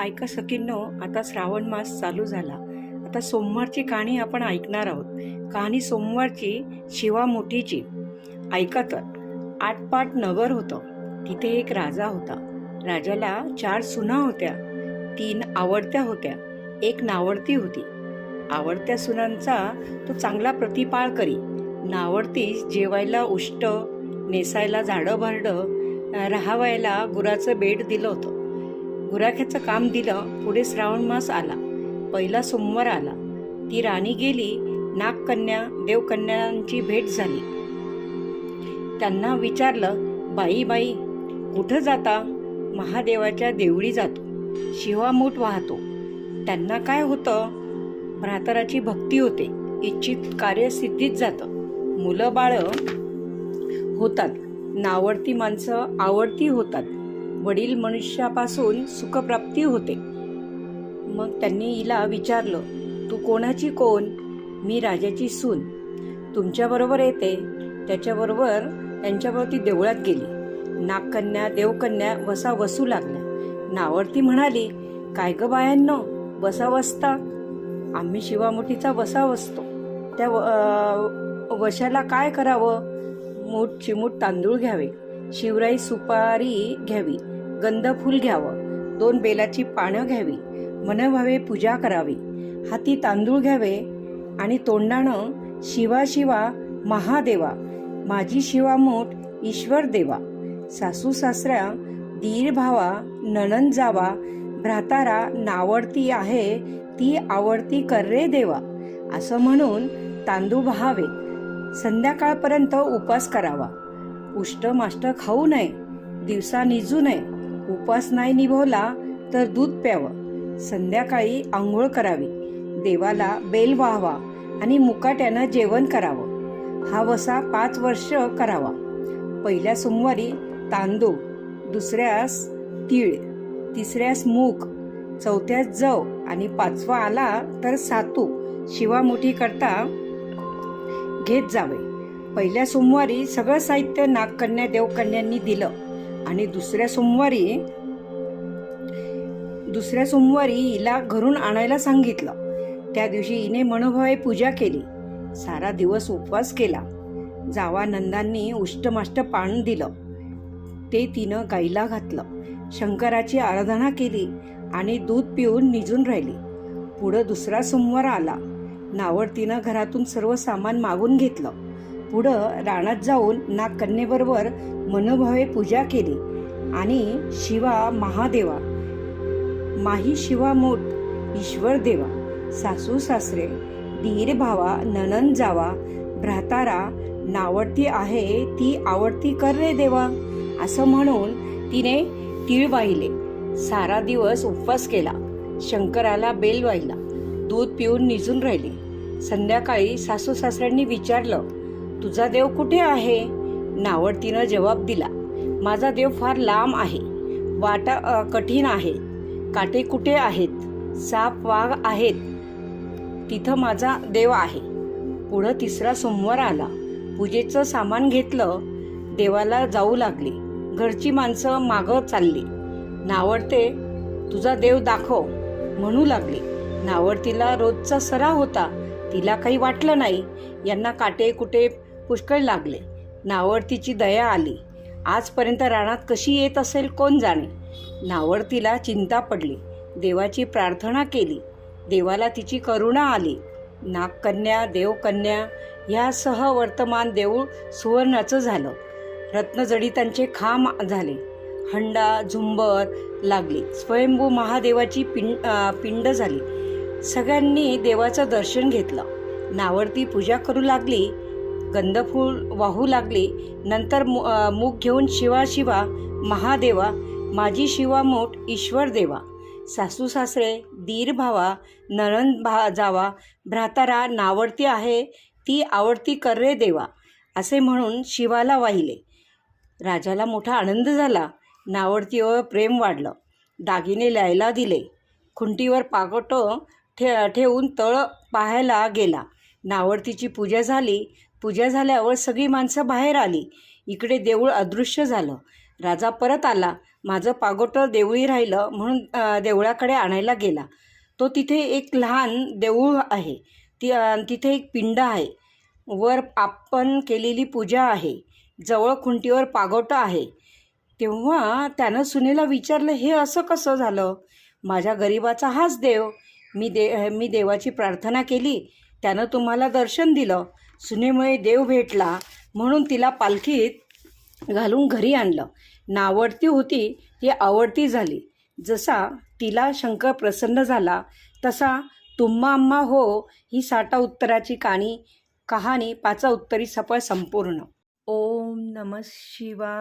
ऐका सखींनो, आता श्रावण मास चालू झाला. आता सोमवारची कहाणी आपण ऐकणार आहोत. कहाणी सोमवारची शिवा मोठीची. ऐका तर. आटपाट नगर होतं. तिथे एक राजा होता. राजाला 4 सुना होत्या. 3 आवडत्या होत्या, 1 नावडती होती. आवडत्या सुनांचा तो चांगला प्रतिपाळ करी. नावडतीस जेवायला उष्ट, नेसायला झाडं भारडं, राहावायला गुराचं बेड दिलं होतं. गुराख्याचं काम दिलं. पुढे श्रावण मास आला. पहिला सोमवार आला. ती राणी गेली. नागकन्या देवकन्यांची भेट झाली. त्यांना विचारलं, बाई बाई कुठं जाता? महादेवाच्या देवळी जातो. शिवामूठ वाहतो. त्यांना काय होतं? भ्रातराची भक्ती होते. इच्छित कार्य सिद्धीत जातं. मुलं बाळं होतात. नावडती माणसं आवडती होतात. वडील मनुष्यापासून सुखप्राप्ती होते. मग त्यांनी हिला विचारलं, तू कोणाची कोण? मी राजाची सून. तुमच्याबरोबर येते. त्यांच्याबरोबर ती देवळात गेली. नागकन्या देवकन्या वसा वसू लागल्या. नावडती म्हणाली, काय ग बायांनो, वसा वसता? आम्ही शिवामुठीचा वसा वसतो. त्या वशाला काय करावं? मूठ चिमूट तांदूळ घ्यावे, शिवराई सुपारी घ्यावी, गंधफूल घ्यावं, 2 बेलाची पानं घ्यावी, मनभावे पूजा करावी. हाती तांदूळ घ्यावे आणि तोंडानं शिवा शिवा महादेवा, माझी शिवामूठ ईश्वर देवा. सासू सासऱ्या दीर भावा, नणंद जावा, भ्रातारा नावडती आहे ती आवडती कर रे देवा. असं म्हणून तांदूळ भावेत. संध्याकाळपर्यंत उपास करावा. उष्ट माष्ट खाऊ नये. दिवसा निजू नये. उपास नाही निभवला तर दूध प्यावं. संध्याकाळी आंघोळ करावी. देवाला बेल वाहावा आणि मुकाट्यानं जेवण करावं. हा वसा 5 वर्ष करावा. पहिल्या सोमवारी तांदूळ, दुसऱ्यास तीळ, तिसऱ्यास मूग, चौथ्यास जव आणि 5वा आला तर सातू शिवामुठी करता घेत जावे. पहिल्या सोमवारी सगळं साहित्य नागकन्या देवकन्यांनी दिलं आणि दुसऱ्या सोमवारी हिला घरून आणायला सांगितलं. त्या दिवशी हिने मनोभावे पूजा केली. सारा दिवस उपवास केला. जावा नंदांनी उष्टमाष्ट पान दिलं. ते तिनं गाईला घातलं. शंकराची आराधना केली आणि दूध पिऊन निजून राहिली. पुढं दुसरा सोमवार आला. नावडतीनं घरातून सर्व सामान मागून घेतलं. पुढं रानात जाऊन नागकन्येबरोबर मनोभावे पूजा केली आणि शिवा महादेवा, माही शिवामूठ ईश्वर देवा. सासू सासरे दीर भावा, नणंद जावा, भ्रातारा नावडती आहे ती आवडती कर रे देवा. असं म्हणून तिने तीळ वाहिले. सारा दिवस उपवास केला. शंकराला बेल वाहिला. दूध पिऊन निजून राहिली. संध्याकाळी सासू सासऱ्यांनी विचारलं, तुझा देव कुठे आहे? नावडतीनं जबाब दिला, माझा देव फार लांब आहे. वाटा कठीण आहे. काटे कुठे आहेत? साप वाघ आहेत. तिथं माझा देव आहे. पुढं तिसरा सोमवार आला. पूजेचं सामान घेतलं. देवाला जाऊ लागली. घरची माणसं मागं चालली. नावडते, तुझा देव दाखव म्हणू लागली. नावडतीला रोजचा सराव होता. तिला काही वाटलं नाही. यांना काटे कुटे पुष्कळ लागले. नावडतीची दया आली. आजपर्यंत रानात कशी येत असेल कोण जाणे. नावडतीला चिंता पडली. देवाची प्रार्थना केली. देवाला तिची करुणा आली. नागकन्या देवकन्या यासह वर्तमान देऊळ सुवर्णाचं झालं. रत्नजडितांचे खांब झाले. हंडा झुंबर लागली. स्वयंभू महादेवाची पिंड झाली. सगळ्यांनी देवाचं दर्शन घेतलं. नावडती पूजा करू लागली. गंधफूल वाहू लागली. नंतर मूग घेऊन शिवा शिवा महादेवा, माझी शिवामूठ ईश्वर देवा. सासू सासरे दीर भावा, नणंद जावा, भ्रातारा नावडती आहे ती आवडती कर रे देवा. असे म्हणून शिवाला वाहिले. राजाला मोठा आनंद झाला. नावडतीवर प्रेम वाढलं. दागिने ल्यायला दिले. खुंटीवर पागोटं ठेवून तळ पाहायला गेला. नावडतीची पूजा झाली. पूजा झाल्यावर सगळी माणसं बाहेर आली. इकडे देऊळ अदृश्य झालं. राजा परत आला. माझं पागोटं देवळी राहिलं म्हणून देवळाकडे आणायला गेला. तो तिथे एक लहान देऊळ आहे. तिथे एक पिंड आहे. वर आपण केलेली पूजा आहे. जवळ खुंटीवर पागोटं आहे. तेव्हा त्यानं सुनेला विचारलं, हे असं कसं झालं? माझ्या गरिबाचा हाच देव. मी देवाची प्रार्थना केली, त्यानं तुम्हाला दर्शन दिलं. सुनेमुळे देव भेटला म्हणून तिला पालखीत घालून घरी आणलं. नावडती होती ती आवडती झाली. जसा तिला शंकर प्रसन्न झाला तसा तुम्हा अम्मा हो ही 60 उत्तराची कहाणी 5 उत्तरी सफळ संपूर्ण. ओम नमः शिवाय.